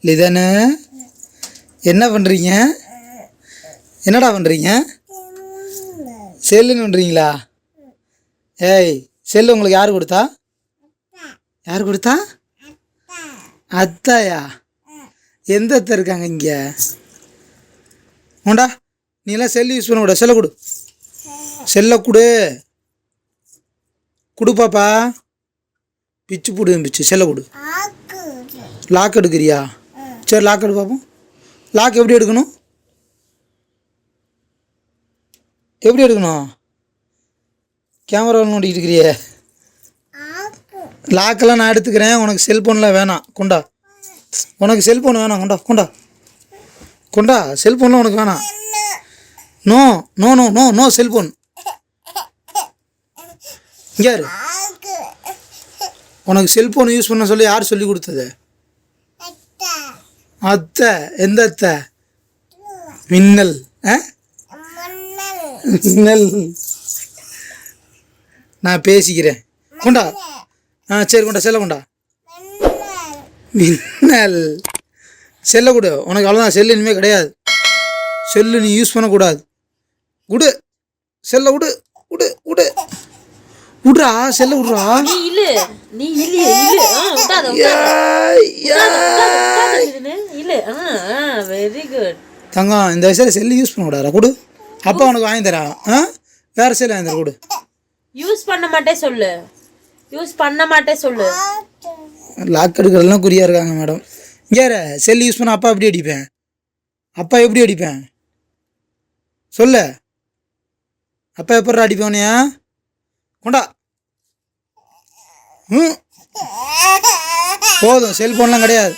லிதனு என்ன பண்ணுறீங்க? என்னடா பண்ணுறீங்க? செல்லுன்னு பண்ணுறீங்களா? ஏய், செல்லு உங்களுக்கு யார் கொடுத்தா? யார் கொடுத்தா? அத்தாயா? எந்த அத்தை இருக்காங்க இங்கே? உண்டா நீலாம் செல்லு யூஸ் பண்ண கூட. செல்லை கொடு, செல்லை கொடு, கொடு பாப்பா. பிச்சு போடு பிச்சு. செல்லை கொடு. லாக் எடுக்கிறியா? சரி லாக் எடு பார்ப்போம். லாக் எப்படி எடுக்கணும்? எப்படி எடுக்கணும்? கேமராவில் நோண்டிக்கிட்டு இருக்கிறியே. லாக்கெல்லாம் நான் எடுத்துக்கிறேன். உனக்கு செல்ஃபோன்லாம் வேணாம். கொண்டா. உனக்கு செல்ஃபோன் வேணாம். கொண்டா கொண்டா கொண்டா. செல்ஃபோன்லாம் உனக்கு வேணாம். No no no no no cellphone. இங்கே யாரு உனக்கு செல்ஃபோன் யூஸ் பண்ண சொல்லி யார் சொல்லி கொடுத்தது? அத்தை. எந்த அத்தை? மின்னல். மின்னல். நான் பேசிக்கிறேன். கொண்டா. சரி கொண்டா. செல்ல கொண்டா. மின்னல். செல்ல கொடு. உனக்கு அவ்வளோதான். செல்லு இனிமேல் கிடையாது. செல்லு நீ யூஸ் பண்ணக்கூடாது. விடு செல்ல. விடு விடு விடு விட்றா. செல்ல விட்றா. வெரி குட் தங்கம். இந்த வயசில் செல்லு யூஸ் பண்ணக்கூடாதா? கொடு. அப்பா உனக்கு வாங்கி தரேன். வேறு செல்லு வாங்கி தர. கொடு. யூஸ் பண்ண மாட்டே சொல்லு. யூஸ் பண்ண மாட்டே சொல்லு. லாக் எடுக்கிறதுலாம் குறியாக இருக்காங்க மேடம். இங்கே செல்லு யூஸ் பண்ண அப்பா எப்படி அடிப்பேன்? அப்பா எப்படி அடிப்பேன் சொல்லு. அப்பா எப்படி அடிப்பேனியா? கொண்டா. போதும். செல்ஃபோன்லாம் கிடையாது.